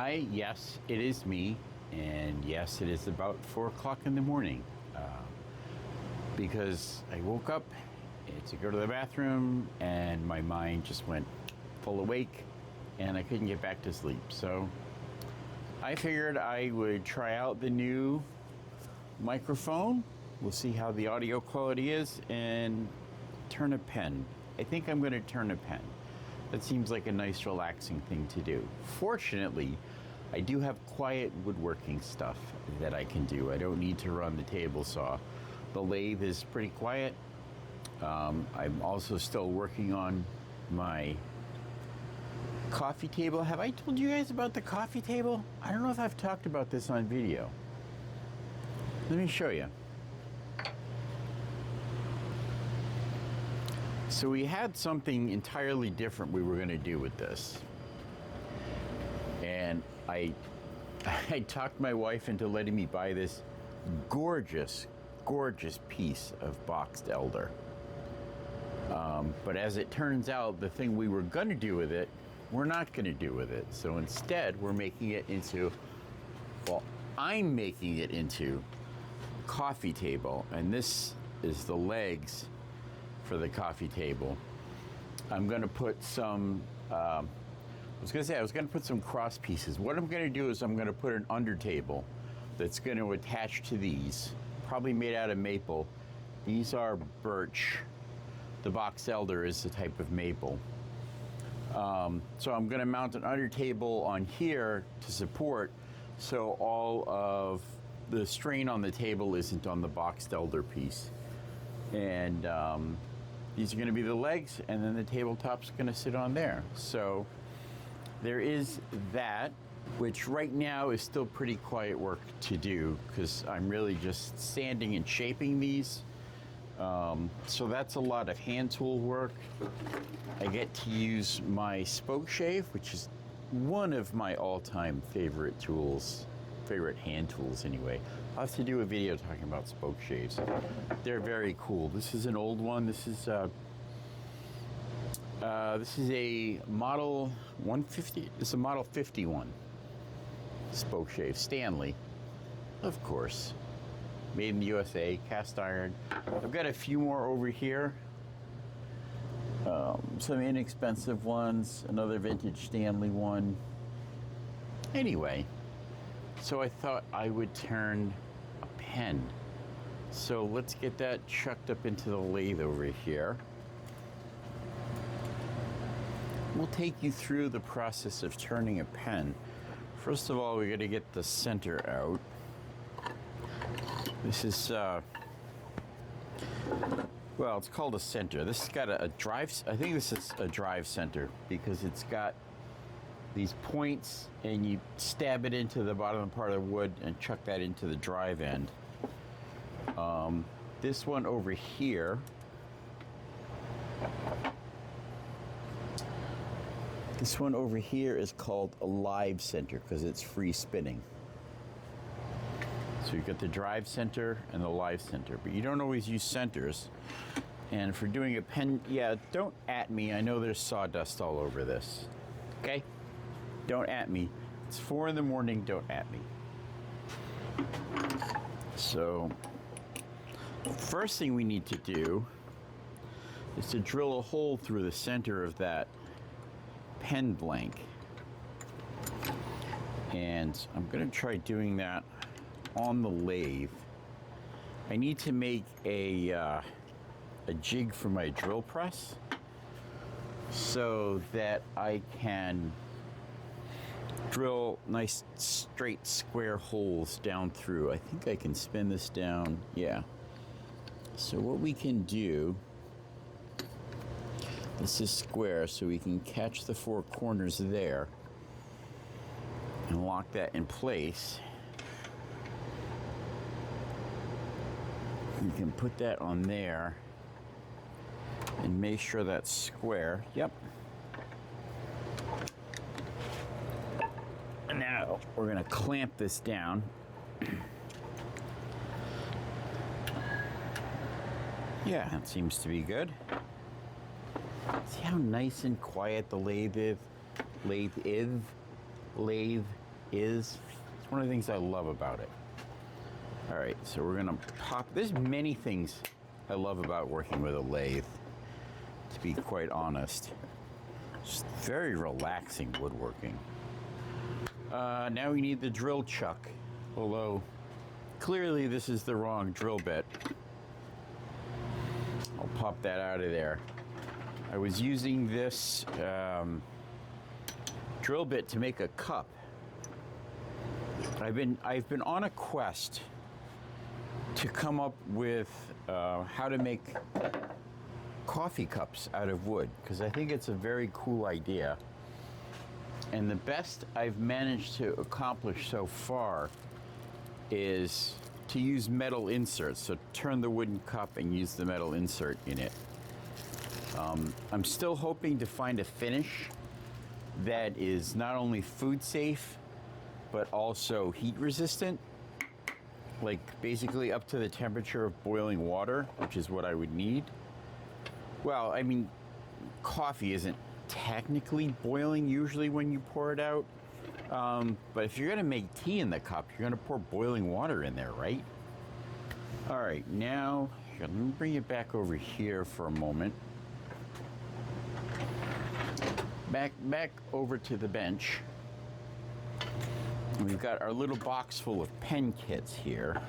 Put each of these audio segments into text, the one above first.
Yes, it is me, and yes, it is about 4 o'clock in the morning, because I woke up to go to the bathroom, and my mind just went full awake, and I couldn't get back to sleep. So I figured I would try out the new microphone. We'll see how the audio quality is, and turn a pen. I think I'm going to turn a pen. That seems like a nice, relaxing thing to do. Fortunately, I do have quiet woodworking stuff that I can do. I don't need to run the table saw. The lathe is pretty quiet. I'm also still working on my coffee table. Have I told you guys about the coffee table? I don't know if I've talked about this on video. Let me show you. So we had something entirely different we were going to do with this. And I talked my wife into letting me buy this gorgeous piece of boxed elder. But as it turns out, the thing we were going to do with it, we're not going to do with it. So instead, we're making it into, well, I'm making it into a coffee table. And this is the legs for the coffee table. I'm going to put some, I was going to put some cross pieces. What I'm going to do is I'm going to put an under table that's going to attach to these, probably made out of maple. These are birch. The box elder is the type of maple. So I'm going to mount an under table on here to support, so all of the strain on the table isn't on the boxed elder piece. And these are going to be the legs, and then the tabletop's going to sit on there. So there is that, which right now is still pretty quiet work to do because I'm really just sanding and shaping these. So that's a lot of hand tool work. I get to use my spoke shave, which is one of my all-time favorite tools, favorite hand tools anyway. I'll have to do a video talking about spoke shaves. They're very cool. This is an old one. This is a model 150. It's a model 51 spoke shave, Stanley, of course. Made in the USA, cast iron. I've got a few more over here. Some inexpensive ones, another vintage Stanley one. Anyway, so I thought I would turn a pen. So let's get that chucked up into the lathe over here. We'll take you through the process of turning a pen. First of all, we got to get the center out. This is, well, it's called a center. This has got a drive, I think this is a drive center because it's got these points and you stab it into the bottom part of the wood and chuck that into the drive end. This one over here, is called a live center because it's free spinning. So you've got the drive center and the live center, but you don't always use centers. And for doing a pen, yeah, don't at me. I know there's sawdust all over this. Okay? Don't at me. It's 4 in the morning, don't at me. So, first thing we need to do is to drill a hole through the center of that pen blank. And I'm going to try doing that on the lathe. I need to make a jig for my drill press so that I can drill nice straight square holes down through. I think I can spin this down. Yeah. So what we can do, this is square, so we can catch the 4 corners there and lock that in place. You can put that on there and make sure that's square. Yep. And now we're going to clamp this down. Yeah, that seems to be good. See how nice and quiet the lathe is? Lathe is. It's one of the things I love about it. All right, so we're gonna pop. There's many things I love about working with a lathe, to be quite honest. Just very relaxing woodworking. Now we need the drill chuck, although clearly this is the wrong drill bit. I'll pop that out of there. I was using this drill bit to make a cup. I've been on a quest to come up with how to make coffee cups out of wood, because I think it's a very cool idea. And the best I've managed to accomplish so far is to use metal inserts. So turn the wooden cup and use the metal insert in it. I'm still hoping to find a finish that is not only food safe, but also heat resistant. Like basically up to the temperature of boiling water, which is what I would need. Well, I mean, coffee isn't technically boiling usually when you pour it out. But if you're gonna make tea in the cup, you're gonna pour boiling water in there, right? All right, now, let me bring it back over here for a moment. Back over to the bench. We've got our little box full of pen kits here.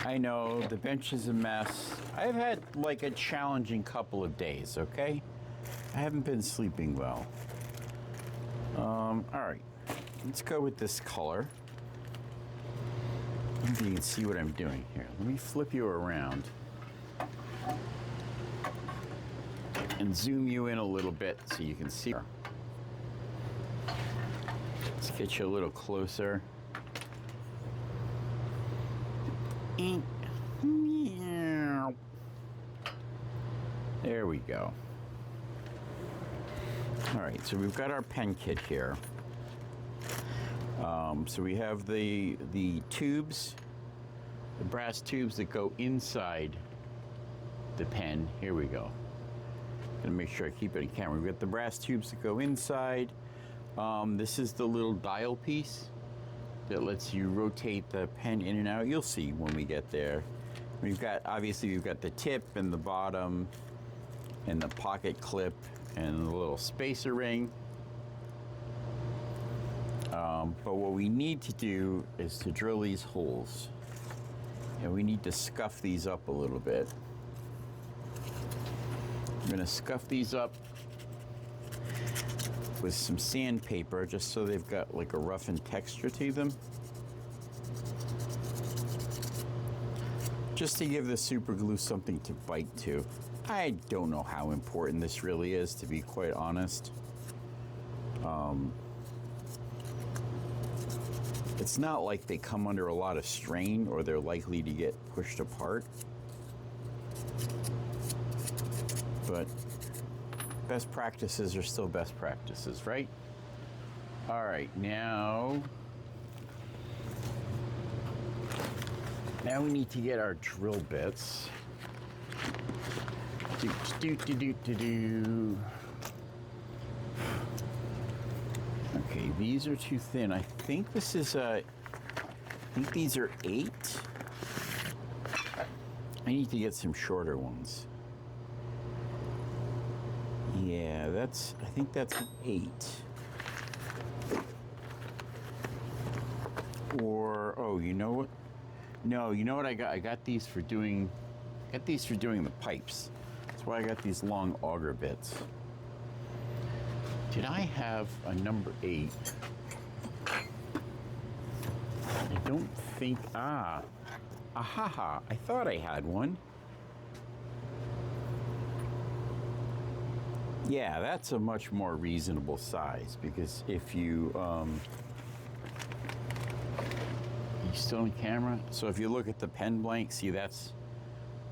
I know, the bench is a mess. I've had like a challenging couple of days, okay? I haven't been sleeping well. All right, let's go with this color. I don't know if you can see what I'm doing here. Let me flip you around and zoom you in a little bit so you can see. Let's get you a little closer. There we go. All right, so we've got our pen kit here. So we have the tubes, the brass tubes that go inside the pen. Here we go. Gonna make sure I keep it in camera. We've got the brass tubes that go inside. This is the little dial piece that lets you rotate the pen in and out. You'll see when we get there. We've got the tip and the bottom and the pocket clip and the little spacer ring. But what we need to do is to drill these holes. And we need to scuff these up a little bit. I'm gonna scuff these up with some sandpaper just so they've got like a roughened texture to them. Just to give the super glue something to bite to. I don't know how important this really is, to be quite honest. It's not like they come under a lot of strain or they're likely to get pushed apart. But best practices are still best practices, right? All right, now we need to get our drill bits. Okay, these are too thin. I think this is I think these are 8. I need to get some shorter ones. Yeah, I think that's an 8. Or, oh, you know what? No, you know what I got? I got these for doing the pipes. That's why I got these long auger bits. Did I have a number 8? I don't think, ahaha, I thought I had one. Yeah, that's a much more reasonable size, because if you still in camera? So if you look at the pen blank, see that's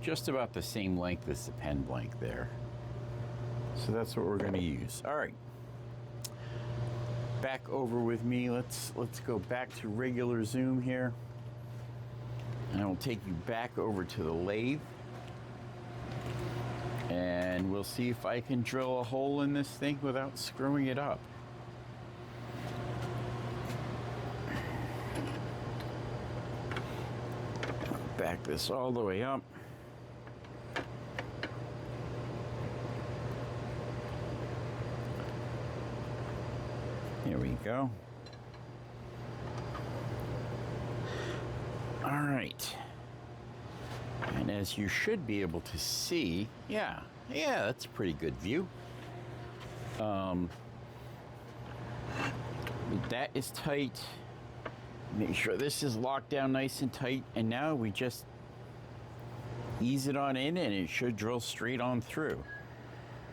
just about the same length as the pen blank there. So that's what we're gonna use. All right. Back over with me. Let's go back to regular zoom here. And I will take you back over to the lathe. And we'll see if I can drill a hole in this thing without screwing it up. this all the way up. There we go. All right. And as you should be able to see, yeah, that's a pretty good view. That is tight. Make sure this is locked down nice and tight. And now we just ease it on in and it should drill straight on through.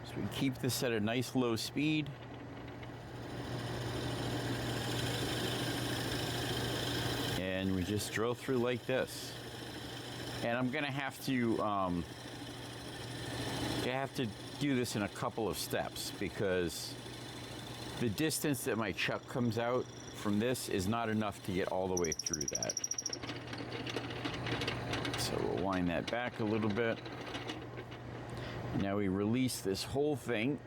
So we keep this at a nice low speed. And we just drill through like this. And I'm gonna have to do this in a couple of steps because the distance that my chuck comes out from this is not enough to get all the way through that. So we'll wind that back a little bit. Now we release this whole thing.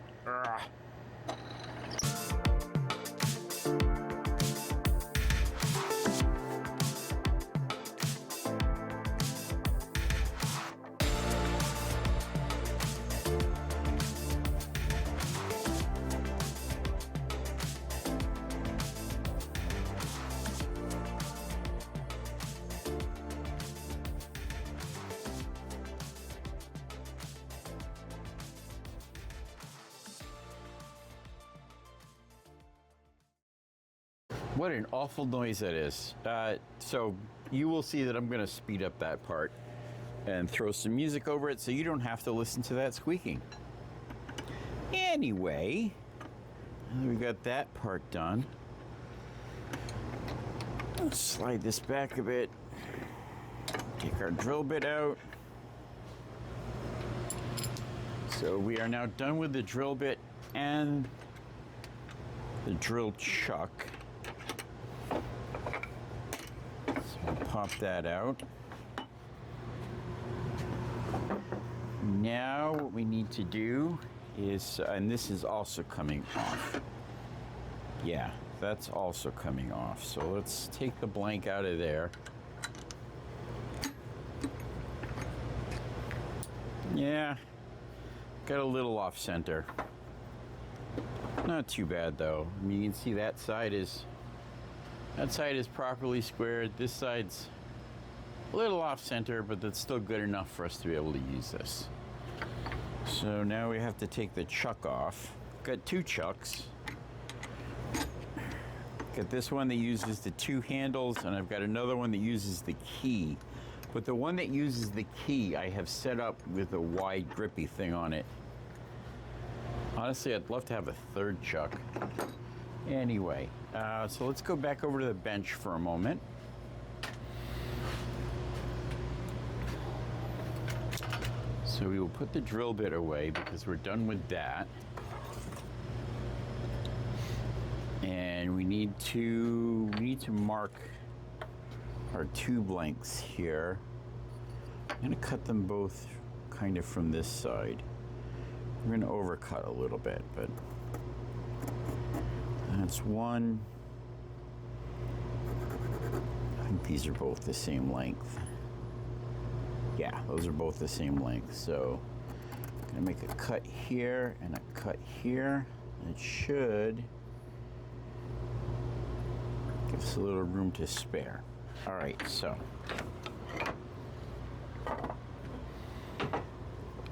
What an awful noise that is. So you will see that I'm going to speed up that part and throw some music over it so you don't have to listen to that squeaking. Anyway, we got that part done. Let's slide this back a bit. Take our drill bit out. So we are now done with the drill bit and the drill chuck. Pop that out. Now what we need to do is, and this is also coming off. Yeah, that's also coming off. So let's take the blank out of there. Yeah, got a little off center. Not too bad though. I mean, you can see that side is properly squared. This side's a little off center, but that's still good enough for us to be able to use this. So now we have to take the chuck off. Got two chucks. Got this one that uses the two handles, and I've got another one that uses the key. But the one that uses the key, I have set up with a wide grippy thing on it. Honestly, I'd love to have a third chuck. Anyway, so let's go back over to the bench for a moment. So we will put the drill bit away because we're done with that. And we need to mark our two blanks here. I'm gonna cut them both kind of from this side. We're gonna overcut a little bit, but that's one. I think these are both the same length. Yeah, those are both the same length. So I'm gonna make a cut here and a cut here. It should give us a little room to spare. All right, so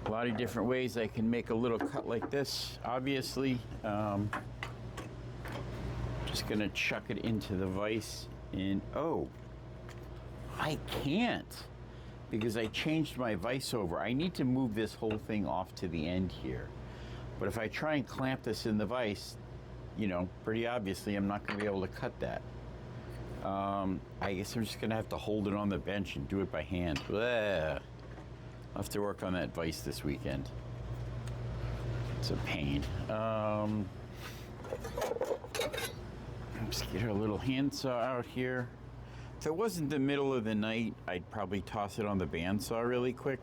a lot of different ways I can make a little cut like this. Obviously, just gonna chuck it into the vise and oh, I can't because I changed my vise over. I need to move this whole thing off to the end here. But if I try and clamp this in the vise, you know, pretty obviously I'm not gonna be able to cut that. I guess I'm just gonna have to hold it on the bench and do it by hand. Blah. I'll have to work on that vise this weekend. It's a pain. Let's get our little handsaw out here. If it wasn't the middle of the night, I'd probably toss it on the bandsaw really quick.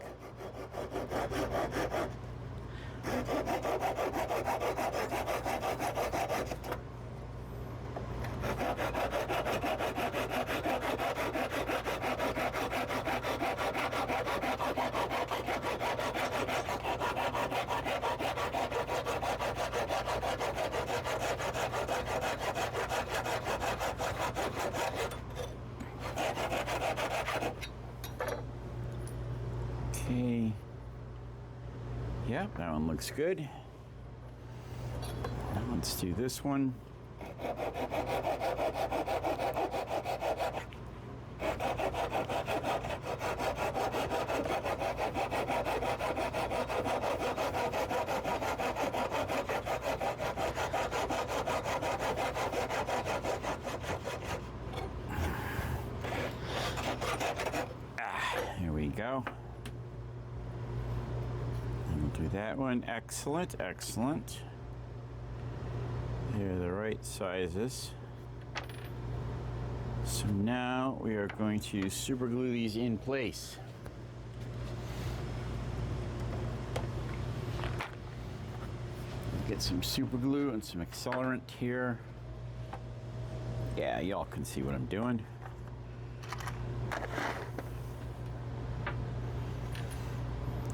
Yeah, that one looks good. Now let's do this one. Here we go. And we'll do that one. Excellent, excellent. They're the right sizes. So now we are going to super glue these in place. Get some super glue and some accelerant here. Yeah, y'all can see what I'm doing.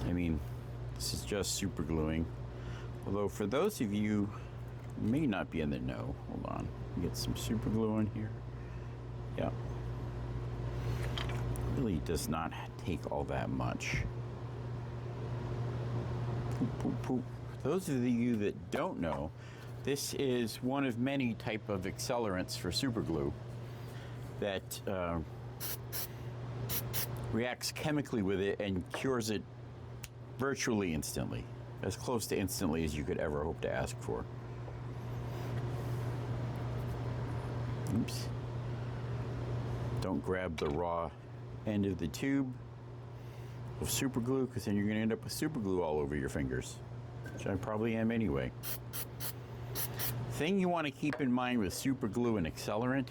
I mean, this is just super gluing. Although for those of you who may not be in the know, hold on, get some super glue in here. Yeah. Really does not take all that much. Poop, poop, poop. For those of you that don't know, this is one of many type of accelerants for super glue that reacts chemically with it and cures it virtually instantly, as close to instantly as you could ever hope to ask for. Oops. Don't grab the raw end of the tube of super glue, because then you're going to end up with super glue all over your fingers, which I probably am anyway. Thing you want to keep in mind with super glue and accelerant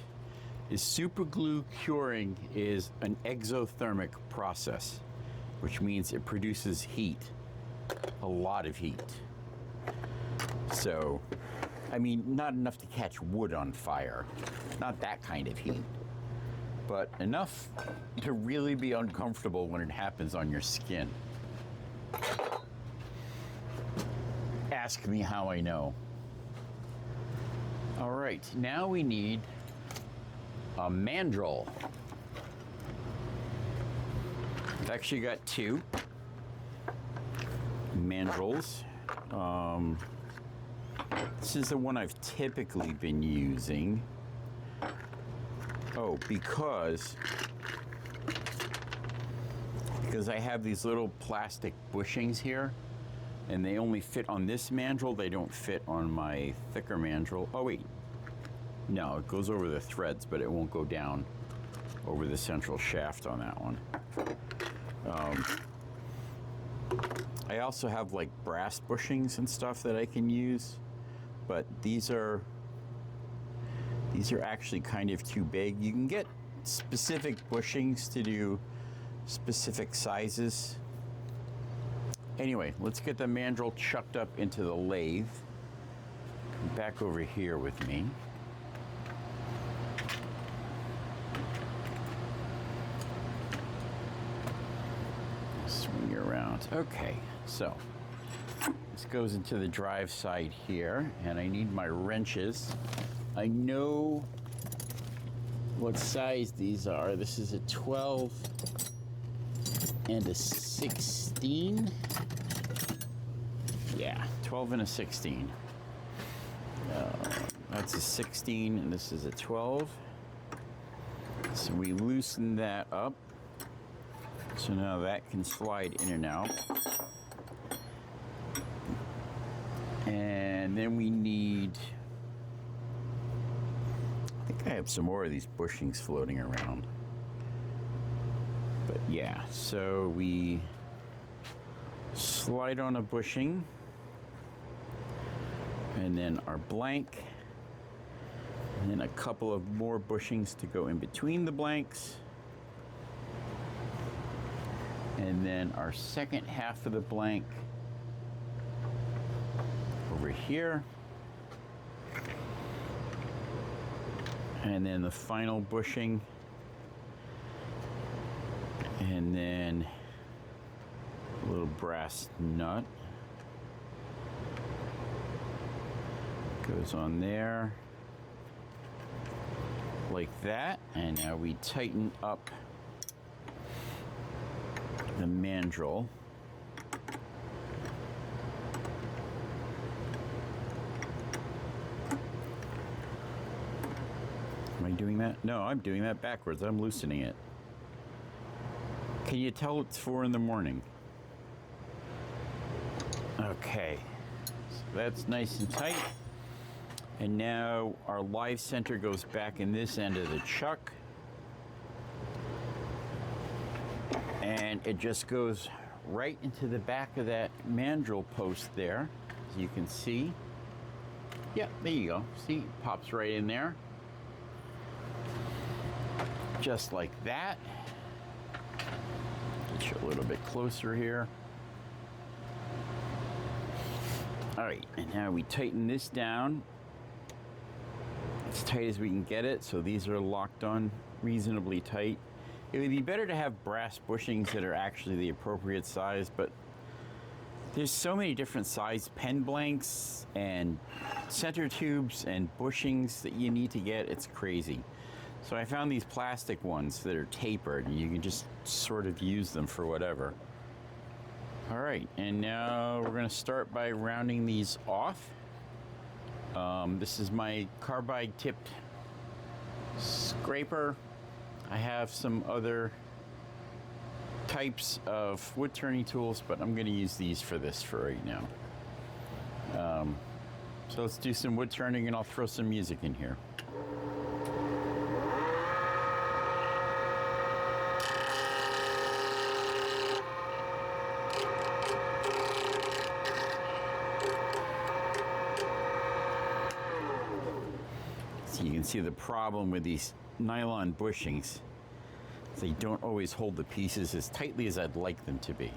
is super glue curing is an exothermic process, which means it produces heat, a lot of heat. So, I mean, not enough to catch wood on fire, not that kind of heat, but enough to really be uncomfortable when it happens on your skin. Ask me how I know. All right, now we need a mandrel. I've actually got two mandrels. This is the one I've typically been using. Oh, because I have these little plastic bushings here, and they only fit on this mandrel. They don't fit on my thicker mandrel. Oh wait, no, it goes over the threads, but it won't go down over the central shaft on that one. I also have like brass bushings and stuff that I can use, but these are actually kind of too big. You can get specific bushings to do specific sizes. Anyway, let's get the mandrel chucked up into the lathe. Come back over here with me. Swing you around. Okay, so this goes into the drive side here, and I need my wrenches. I know what size these are. This is a 12 and a 16. Yeah, 12 and a 16. That's a 16 and this is a 12. So we loosen that up. So now that can slide in and out. And then we need, I think I have some more of these bushings floating around. But yeah, so we slide on a bushing, and then our blank, and then a couple of more bushings to go in between the blanks, and then our second half of the blank over here, and then the final bushing, and then a little brass nut goes on there like that. And now we tighten up the mandrel doing that? No, I'm doing that backwards. I'm loosening it. Can you tell it's 4 in the morning? Okay, so that's nice and tight. And now our live center goes back in this end of the chuck. And it just goes right into the back of that mandrel post there, as you can see. Yeah, there you go. See, it pops right in there. Just like that. Get you a little bit closer here. All right, and now we tighten this down as tight as we can get it, so these are locked on reasonably tight. It would be better to have brass bushings that are actually the appropriate size, but there's so many different size pen blanks and center tubes and bushings that you need to get, it's crazy. So I found these plastic ones that are tapered, and you can just sort of use them for whatever. All right, and now we're gonna start by rounding these off. This is my carbide tipped scraper. I have some other types of wood turning tools, but I'm gonna use these for this for right now. So let's do some wood turning, and I'll throw some music in here. You can see the problem with these nylon bushings. They don't always hold the pieces as tightly as I'd like them to be.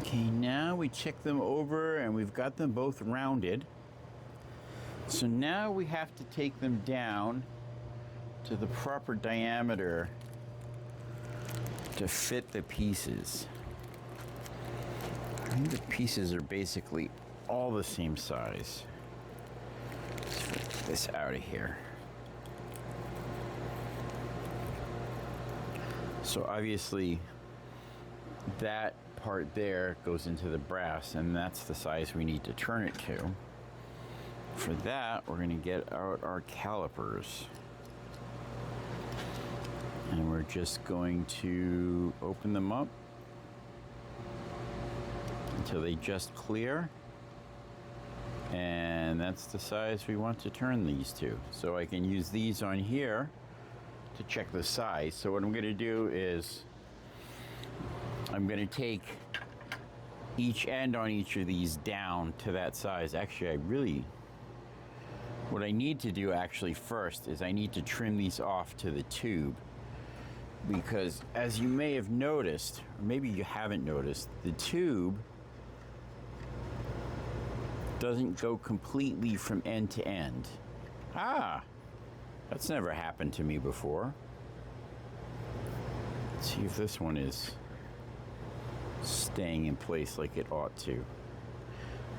Okay, now we check them over and we've got them both rounded. So now we have to take them down to the proper diameter to fit the pieces. I think the pieces are basically all the same size. Let's get this out of here. So obviously that part there goes into the brass, and that's the size we need to turn it to For that, we're going to get out our calipers. And we're just going to open them up until they just clear. And that's the size we want to turn these to. So I can use these on here to check the size. So what I'm going to do is I'm going to take each end on each of these down to that size. Actually, what I need to do actually first is I need to trim these off to the tube, because as you may have noticed, or maybe you haven't noticed, the tube doesn't go completely from end to end. Ah, that's never happened to me before. Let's see if this one is staying in place like it ought to.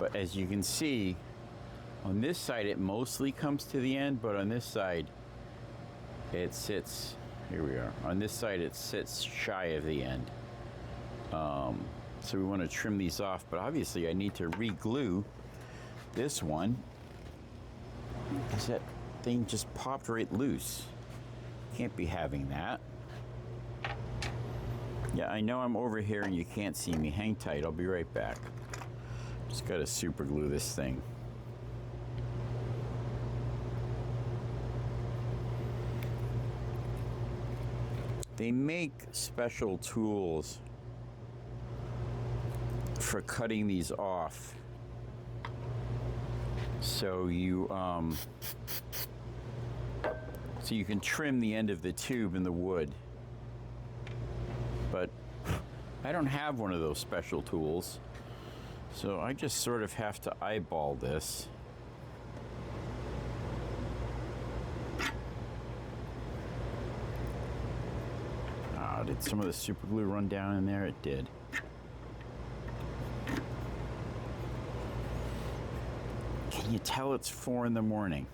But as you can see, on this side it mostly comes to the end, but on this side it sits, here we are, on this side it sits shy of the end. So we want to trim these off, but obviously I need to re-glue this one, because that thing just popped right loose. Can't be having that. Yeah, I know I'm over here and you can't see me. Hang tight, I'll be right back. Just gotta super glue this thing. They make special tools for cutting these off. So you can trim the end of the tube in the wood. But I don't have one of those special tools, so I just sort of have to eyeball this. Did some of the super glue run down in there? It did. Can you tell it's 4 in the morning?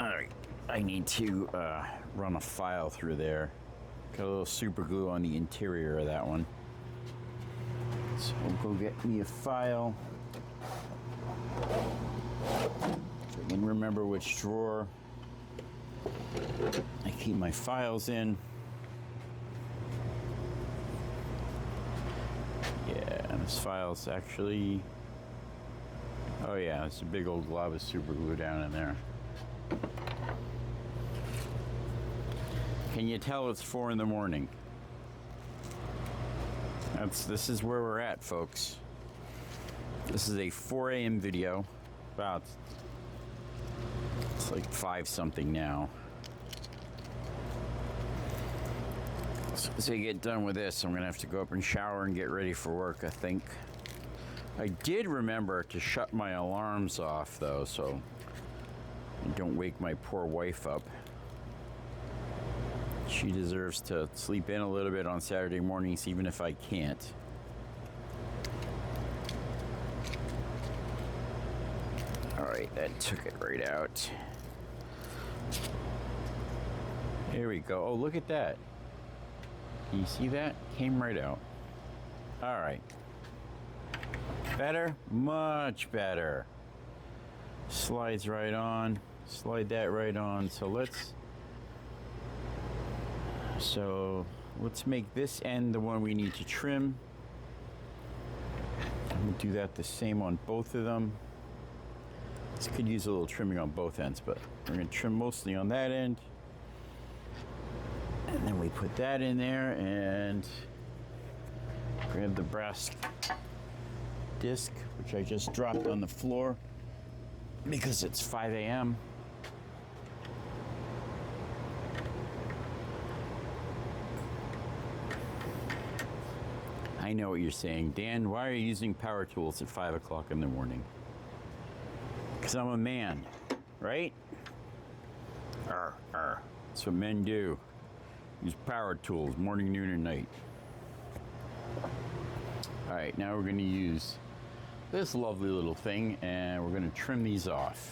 All right, I need to run a file through there. Got a little super glue on the interior of that one. So I'll go get me a file. So I can remember which drawer I keep my files in. Yeah, and this file's actually, oh yeah, it's a big old glob of super glue down in there. Can you tell it's 4 in the morning? This is where we're at, folks. This is a 4 a.m. video. Wow, it's like 5 something now. So as I get done with this, I'm gonna have to go up and shower and get ready for work, I think. I did remember to shut my alarms off though, so I don't wake my poor wife up. She deserves to sleep in a little bit on Saturday mornings, even if I can't. All right, that took it right out. Here we go. Oh, look at that. Can you see that? Came right out. All right. Better? Much better. Slides right on. Slide that right on. So let's make this end the one we need to trim. We'll do that the same on both of them. This could use a little trimming on both ends, but we're going to trim mostly on that end. And then we put that in there and grab the brass disc, which I just dropped on the floor because it's 5 a.m. I know what you're saying. Dan, why are you using power tools at 5 o'clock in the morning? Because I'm a man, right? That's what men do. Use power tools morning, noon, and night. All right, now we're going to use this lovely little thing and we're going to trim these off. 。 . 。 . 。 . . . . . . . . . . . . . . . . . . . . . . . . . . . . . . . . . . . . . . . . . . . . . . . . . . . .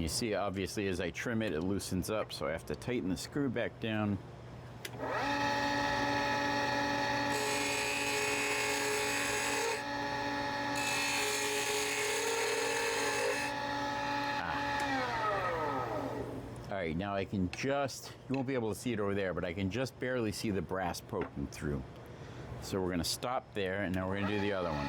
you see, obviously, as I trim it, it loosens up, so I have to tighten the screw back down. All right, now I can just, you won't be able to see it over there, but I can just barely see the brass poking through. So we're gonna stop there, and now we're gonna do the other one.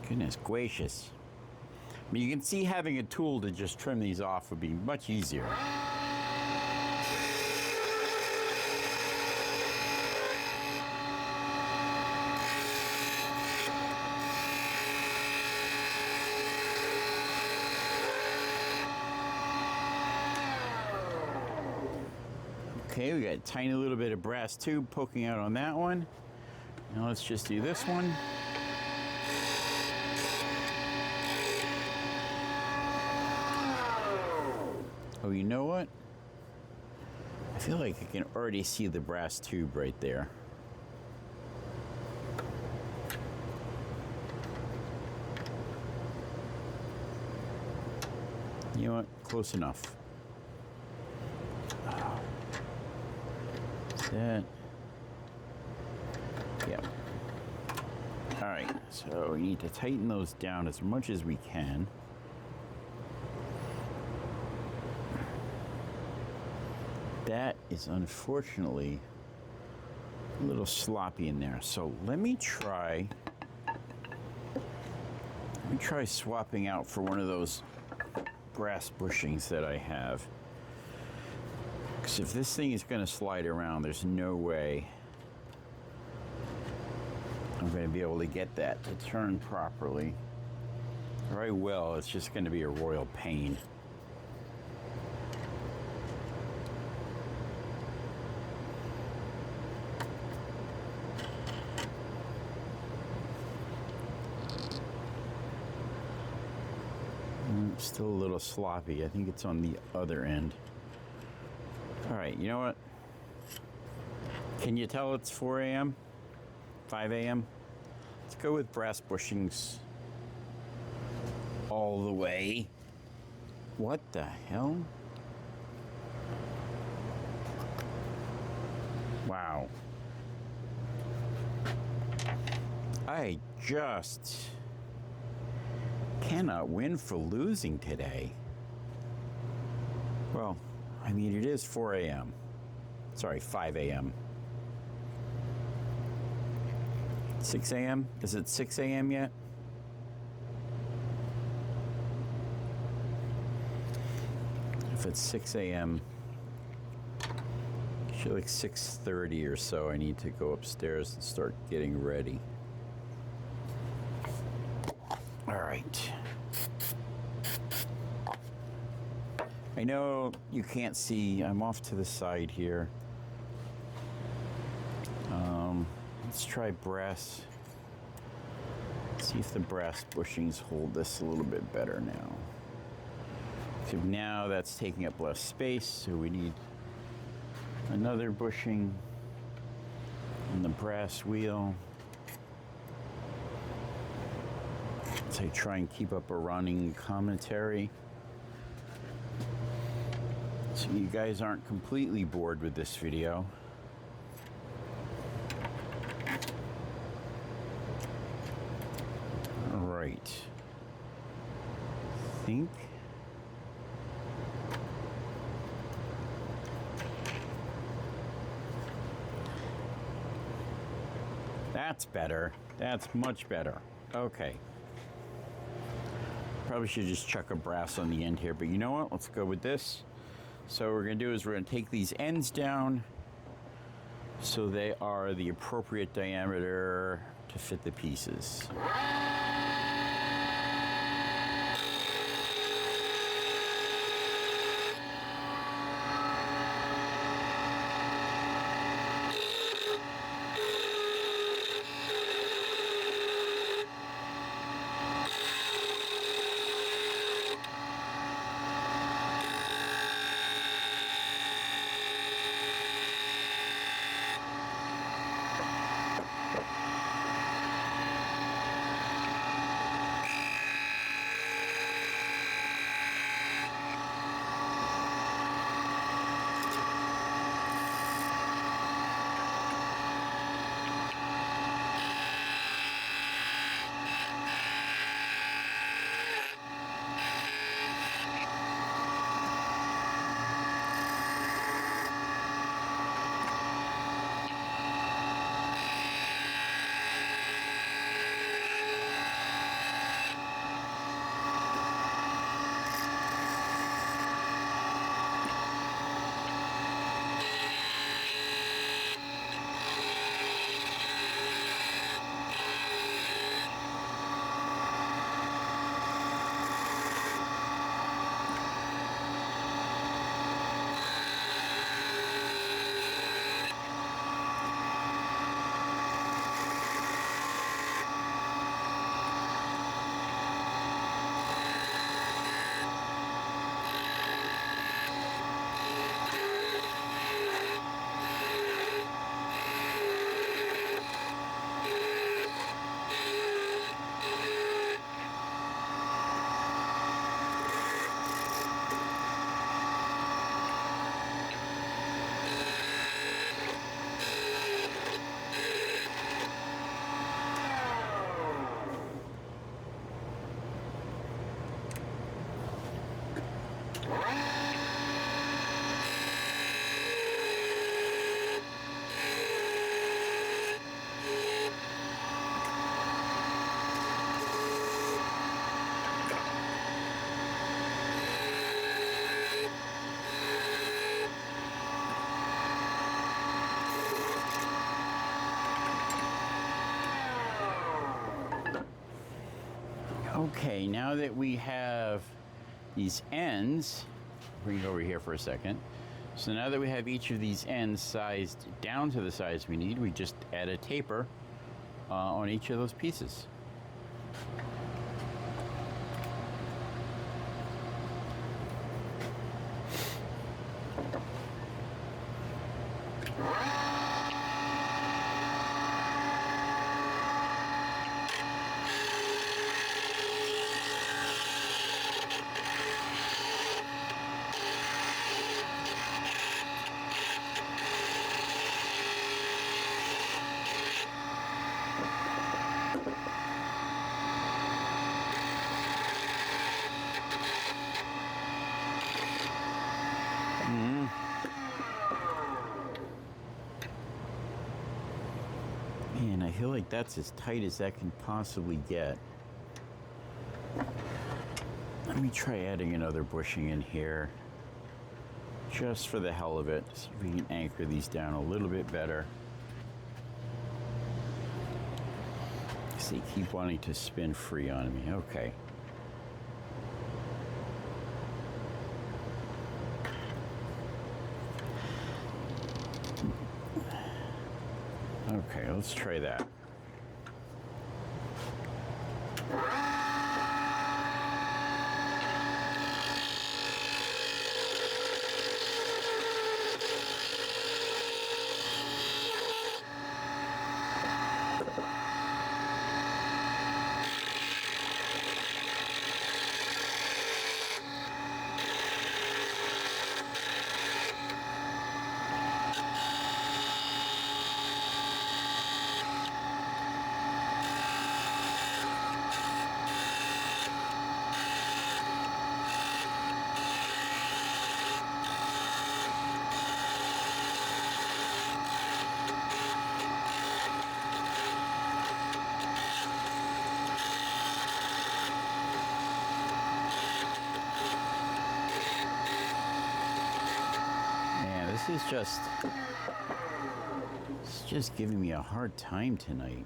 Goodness gracious. I mean, you can see having a tool to just trim these off would be much easier. Okay, we got a tiny little bit of brass tube poking out on that one. Now let's just do this one. Oh, you know what? I feel like I can already see the brass tube right there. You know what? Close enough. That. Yeah. All right, so we need to tighten those down as much as we can. That is unfortunately a little sloppy in there. So let me try swapping out for one of those brass bushings that I have. Because if this thing is going to slide around, there's no way I'm going to be able to get that to turn properly. Very well, it's just going to be a royal pain. Still a little sloppy. I think it's on the other end. All right, you know what? Can you tell it's 4 a.m.? 5 a.m.? Let's go with brass bushings all the way. What the hell? Wow. I just cannot win for losing today. Well, I mean, it is 4 a.m. Sorry, 5 a.m. 6 a.m.? Is it 6 a.m. yet? If it's 6 a.m., actually like 6:30 or so, I need to go upstairs and start getting ready. All right. I know you can't see, I'm off to the side here. Let's try brass. See if the brass bushings hold this a little bit better now. So now that's taking up less space, so we need another bushing on the brass wheel. So I try and keep up a running commentary, so you guys aren't completely bored with this video. All right. I That's better. That's much better. Okay. Probably should just chuck a brass on the end here, but you know what? Let's go with this. So what we're going to do is we're going to take these ends down so they are the appropriate diameter to fit the pieces. Okay, now that we have these ends, bring it over here for a second. So now that we have each of these ends sized down to the size we need, we just add a taper on each of those pieces. Man, I feel like that's as tight as that can possibly get. Let me try adding another bushing in here, just for the hell of it. See if we can anchor these down a little bit better. They keep wanting to spin free on me. Okay. Okay, let's try that. It's just giving me a hard time tonight.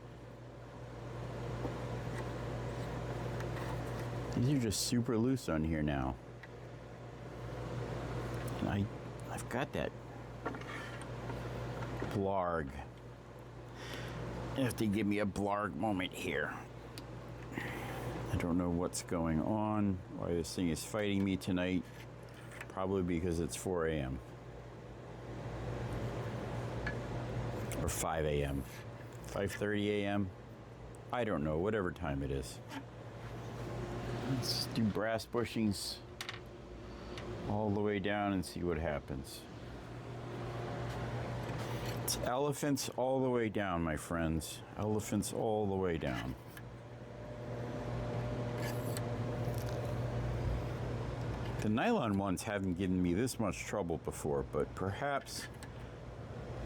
These are just super loose on here now. And I've got that blarg. You have to give me a blarg moment here. I don't know what's going on, why this thing is fighting me tonight. Probably because it's 4 a.m. or 5 a.m. 5:30 a.m. I don't know, whatever time it is. Let's do brass bushings all the way down and see what happens. It's elephants all the way down, my friends. Elephants all the way down. The nylon ones haven't given me this much trouble before, but perhaps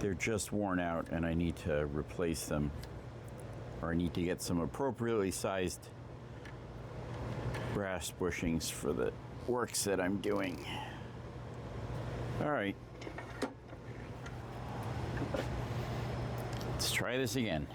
they're just worn out and I need to replace them, or I need to get some appropriately sized brass bushings for the works that I'm doing. All right. Let's try this again.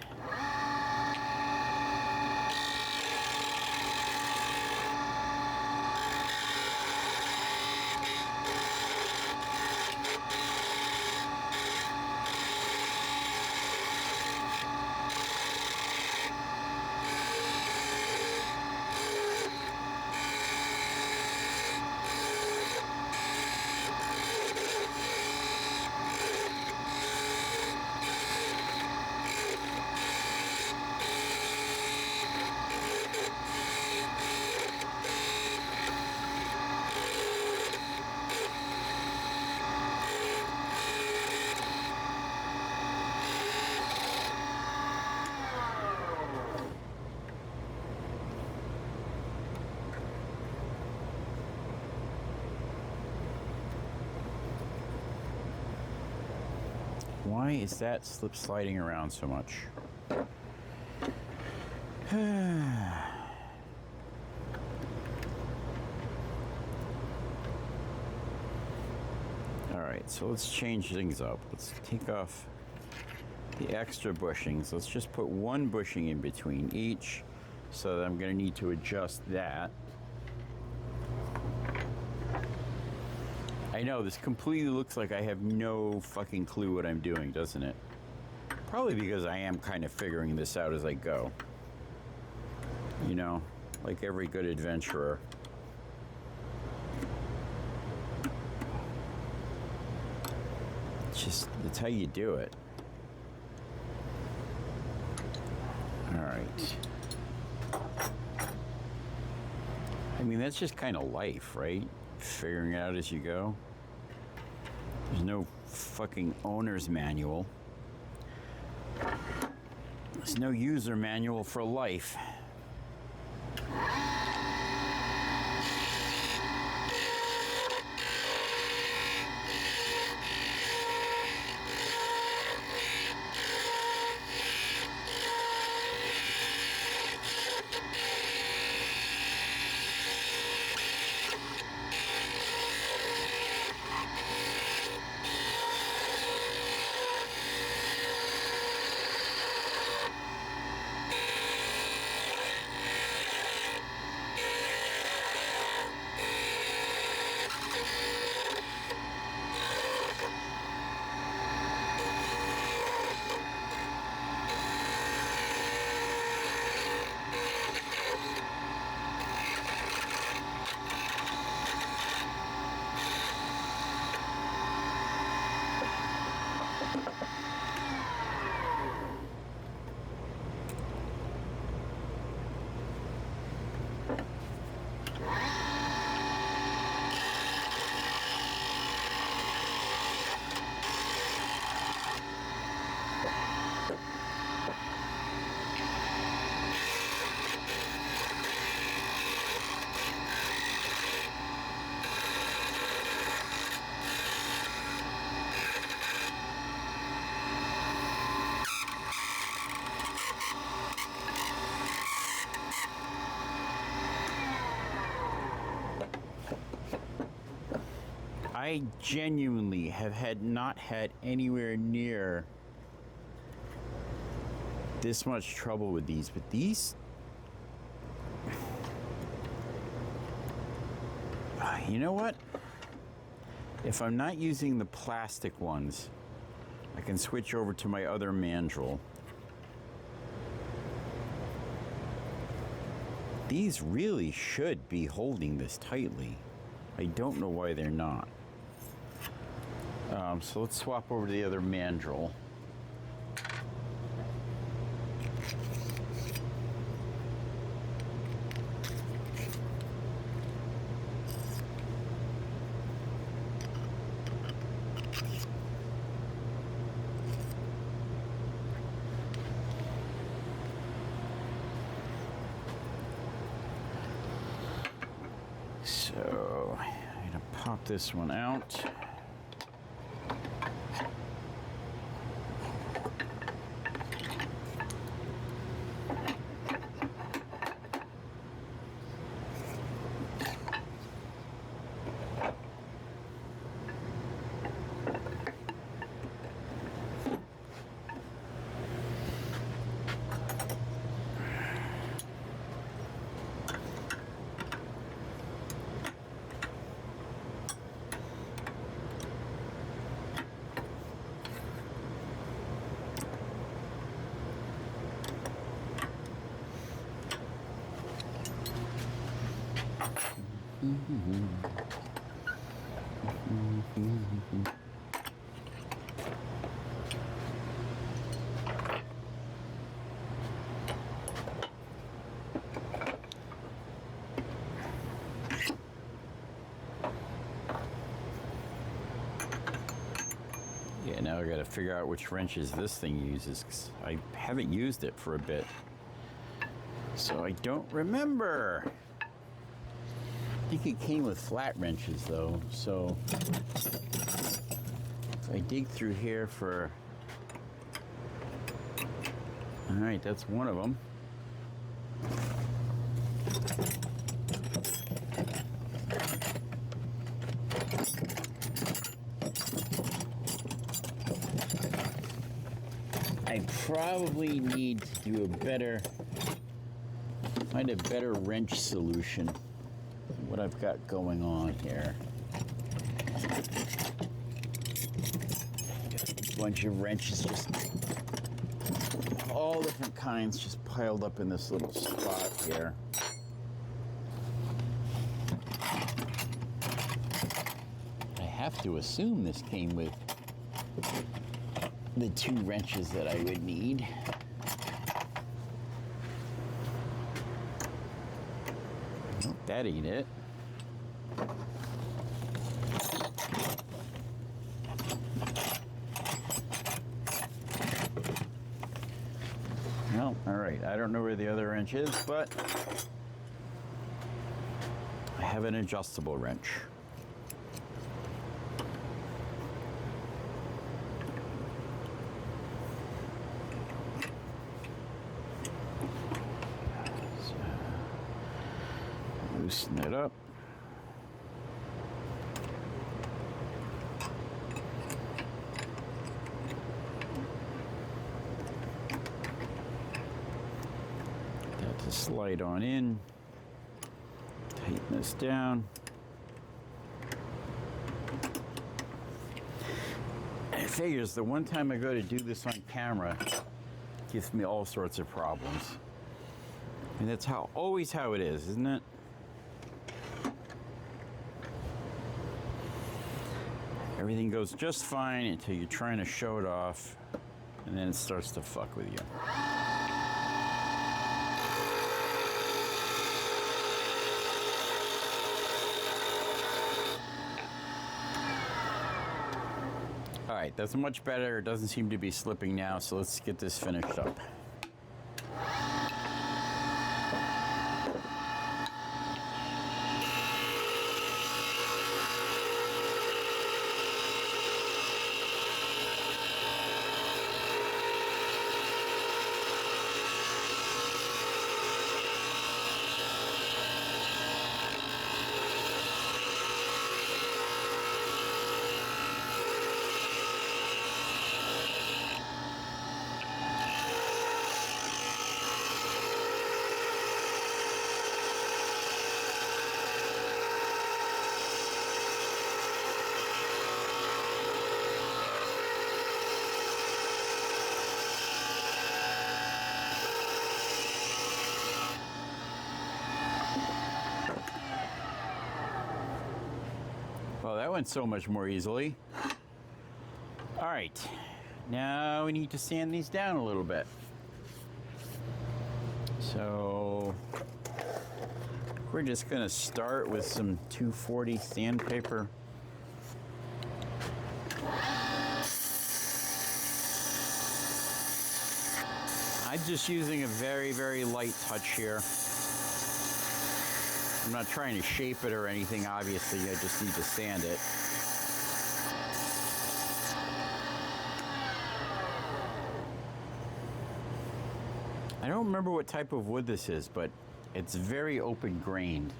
Why is that slip sliding around so much? All right, so let's change things up. Let's take off the extra bushings. Let's just put one bushing in between each, so that I'm going to need to adjust that. I know, this completely looks like I have no fucking clue what I'm doing, doesn't it? Probably because I am kind of figuring this out as I go. You know, like every good adventurer. It's how you do it. All right. I mean, that's just kind of life, right? Figuring it out as you go. There's no fucking owner's manual. There's no user manual for life. I genuinely have not had anywhere near this much trouble with these, but these, you know what? If I'm not using the plastic ones, I can switch over to my other mandrel. These really should be holding this tightly. I don't know why they're not. So let's swap over to the other mandrel. So I'm gonna pop this one out. Yeah, now I gotta figure out which wrenches this thing uses, 'cause I haven't used it for a bit. So I don't remember. I think it came with flat wrenches though, so if I dig through here for... All right, that's one of them. I probably need to do find a better wrench solution than what I've got going on here. A bunch of wrenches, just all different kinds, just piled up in this little spot here. I have to assume this came with the 2 wrenches that I would need. Nope, that ain't it. Well, all right, I don't know where the other wrench is, but I have an adjustable wrench. Loosen it up. That to slide on in. Tighten this down. It figures the one time I go to do this on camera, it gives me all sorts of problems. And that's always how it is, isn't it? Everything goes just fine until you're trying to show it off, and then it starts to fuck with you. All right, that's much better. It doesn't seem to be slipping now, so let's get this finished up. Well, that went so much more easily. All right, now we need to sand these down a little bit. So we're just gonna start with some 240 sandpaper. I'm just using a very, very light touch here. I'm not trying to shape it or anything, obviously. I just need to sand it. I don't remember what type of wood this is, but it's very open grained.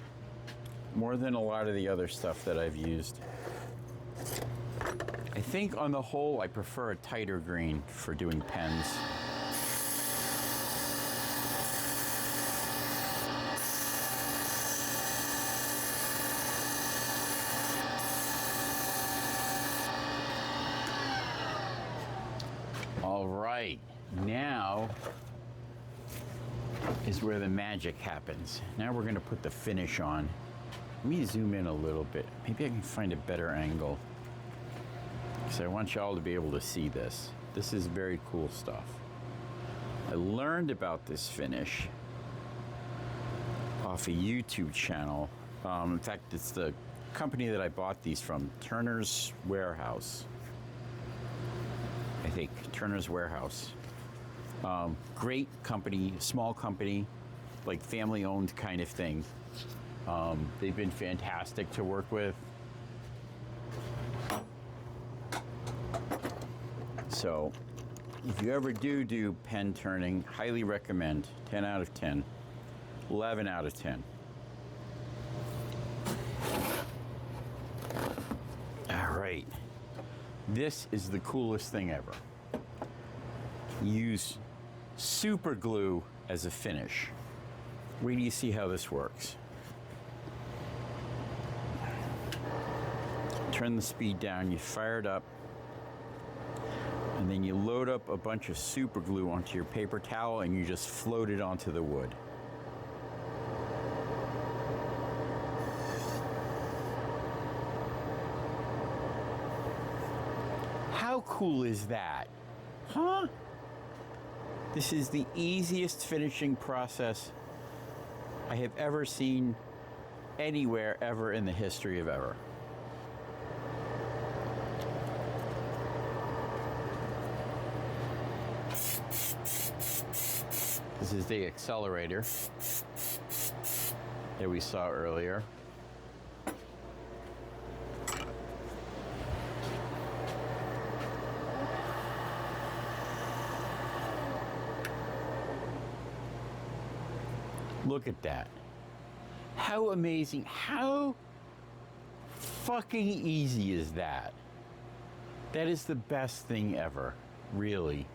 More than a lot of the other stuff that I've used. I think on the whole, I prefer a tighter grain for doing pens. All right, now is where the magic happens. Now we're gonna put the finish on. Let me zoom in a little bit. Maybe I can find a better angle. So I want y'all to be able to see this. This is very cool stuff. I learned about this finish off a YouTube channel. In fact, it's the company that I bought these from, Turner's Warehouse. I think, Turner's Warehouse. Great company, small company, like family owned kind of thing. They've been fantastic to work with. So if you ever do pen turning, highly recommend. 10 out of 10, 11 out of 10. All right, this is the coolest thing ever. Use super glue as a finish. Wait till you see how this works. Turn the speed down, you fire it up, and then you load up a bunch of super glue onto your paper towel and you just float it onto the wood. How cool is that? Huh? This is the easiest finishing process I have ever seen anywhere ever in the history of ever. This is the accelerator that we saw earlier. Look at that. How amazing, how fucking easy is that? That is the best thing ever, really.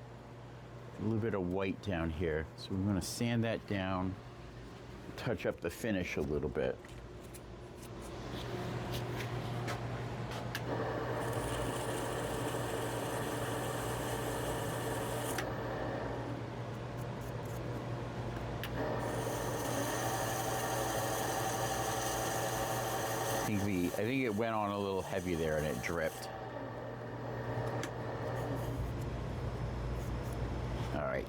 A little bit of white down here. So we're gonna sand that down, touch up the finish a little bit. I think it went on a little heavy there and it dripped. All right.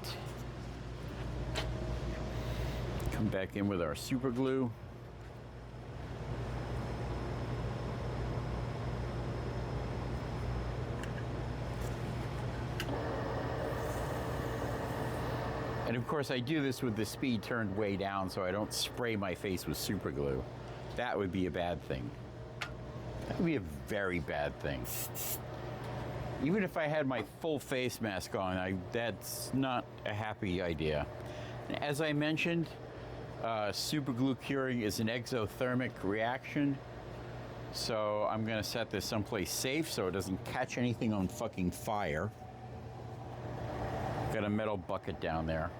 Come back in with our super glue. And of course I do this with the speed turned way down so I don't spray my face with super glue. That would be a bad thing. That would be a very bad thing. Even if I had my full face mask on, that's not a happy idea. And as I mentioned, super glue curing is an exothermic reaction. So I'm gonna set this someplace safe so it doesn't catch anything on fucking fire. Got a metal bucket down there.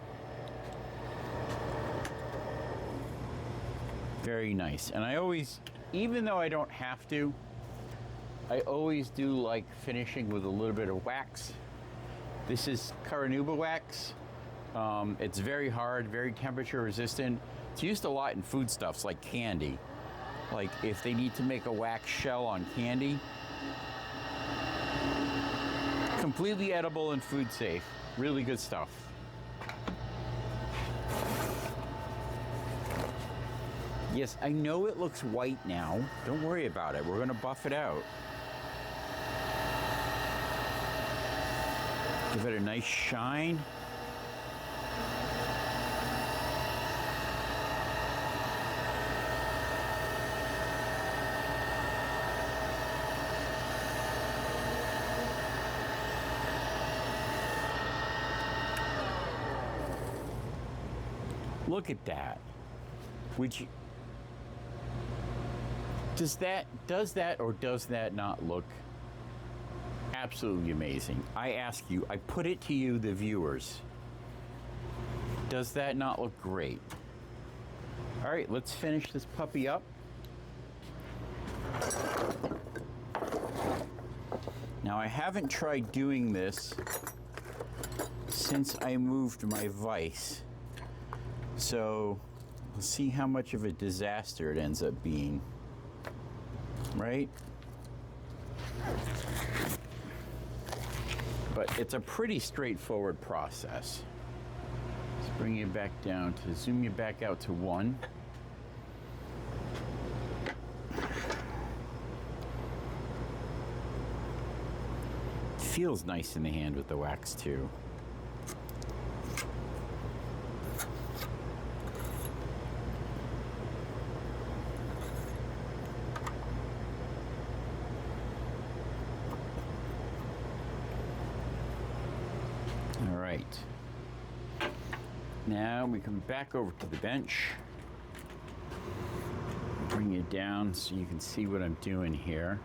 Very nice. And I always, even though I don't have to, I always do like finishing with a little bit of wax. This is Caranuba wax. It's very hard, very temperature resistant. It's used a lot in foodstuffs like candy. Like if they need to make a wax shell on candy. Completely edible and food safe. Really good stuff. Yes, I know it looks white now. Don't worry about it. We're going to buff it out. Give it a nice shine. Look at that. Which does that or does that not look absolutely amazing? I ask you, I put it to you, the viewers. Does that not look great? All right, let's finish this puppy up. Now I haven't tried doing this since I moved my vise. So we'll see how much of a disaster it ends up being, right? But it's a pretty straightforward process. Let's bring you back down to, zoom you back out to 1. It feels nice in the hand with the wax too. Now we come back over to the bench. Bring it down so you can see what I'm doing here.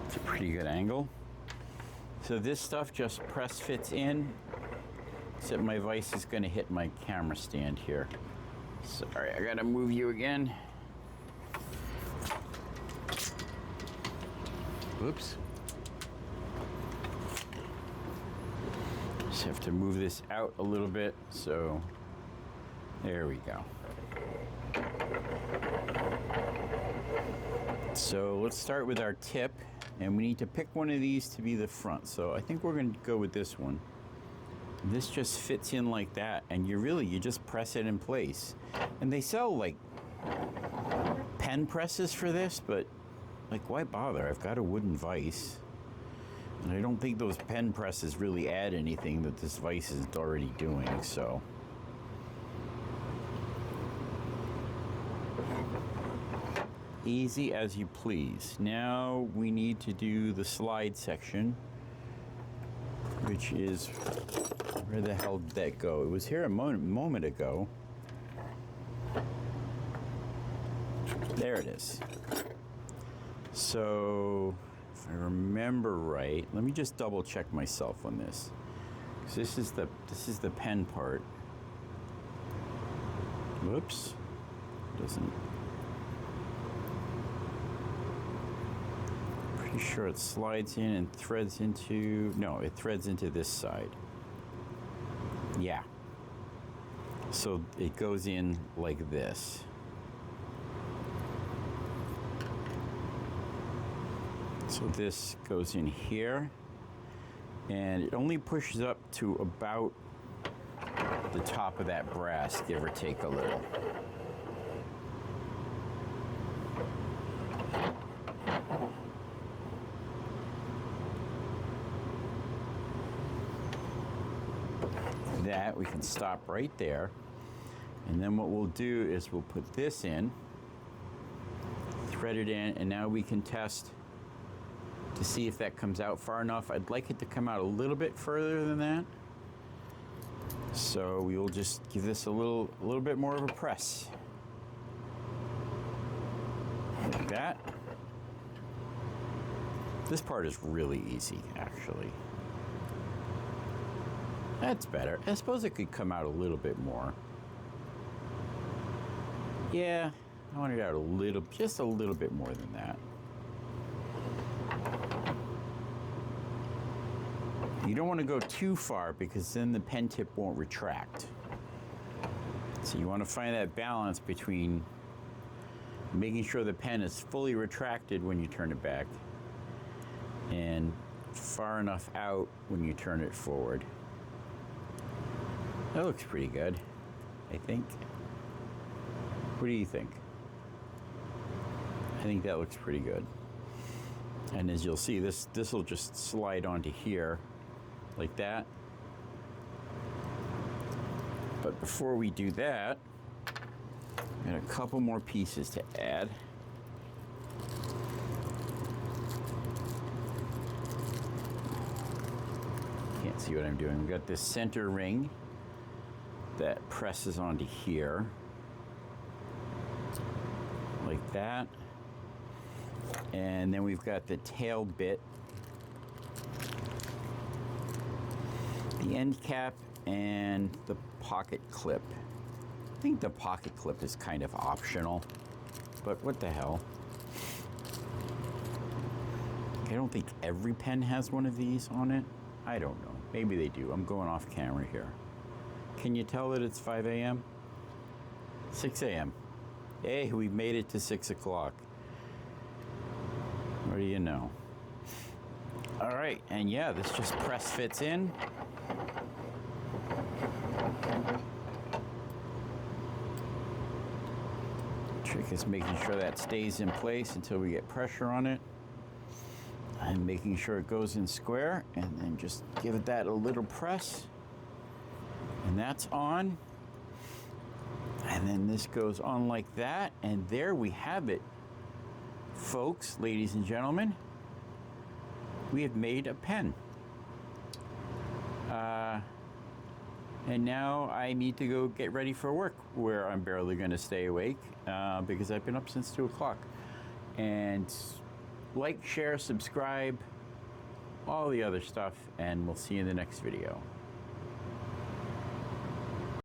It's a pretty good angle. So this stuff just press fits in, except my vise is going to hit my camera stand here. Sorry, I gotta move you again. Whoops. Just have to move this out a little bit, so there we go. So let's start with our tip, and we need to pick one of these to be the front. So I think we're going to go with this one. This just fits in like that, and you just press it in place. And they sell like pen presses for this, but like why bother? I've got a wooden vise. And I don't think those pen presses really add anything that this vise is already doing, so. Easy as you please. Now we need to do the slide section, which is, where the hell did that go? It was here a moment ago. There it is. So, if I remember right, let me just double check myself on this. 'Cause this is the pen part. Whoops. Doesn't. Pretty sure it slides in and threads into, no, it threads into this side. Yeah. So it goes in like this. So this goes in here, and it only pushes up to about the top of that brass, give or take a little. That we can stop right there, and then what we'll do is we'll put this in, thread it in, and now we can test to see if that comes out far enough. I'd like it to come out a little bit further than that. So we will just give this a little bit more of a press. Like that. This part is really easy, actually. That's better. I suppose it could come out a little bit more. Yeah, I want it out just a little bit more than that. You don't want to go too far because then the pen tip won't retract. So you want to find that balance between Making sure the pen is fully retracted when you turn it back and far enough out when you turn it forward. That looks pretty good, I think. What do you think? I think that looks pretty good. And as you'll see, this will just slide onto here like that. But before we do that, got a couple more pieces to add. Can't see what I'm doing. We've got this center ring that presses onto here like that. And then we've got the tail bit, the end cap, and the pocket clip. I think the pocket clip is kind of optional, but what the hell. I don't think every pen has one of these on it. I don't know. Maybe they do. I'm going off camera here. Can you tell that it's 5 a.m.? 6 a.m. Hey, we've made it to 6 o'clock. What do you know? All right, and yeah, this just press fits in. Trick is making sure that stays in place until we get pressure on it. And making sure it goes in square, and then just give it that a little press. And that's on. And then this goes on like that, and there we have it. Folks, ladies and gentlemen, we have made a pen. And now I need to go get ready for work, where I'm barely going to stay awake because I've been up since 2 o'clock. And like, share, subscribe, all the other stuff, and we'll see you in the next video.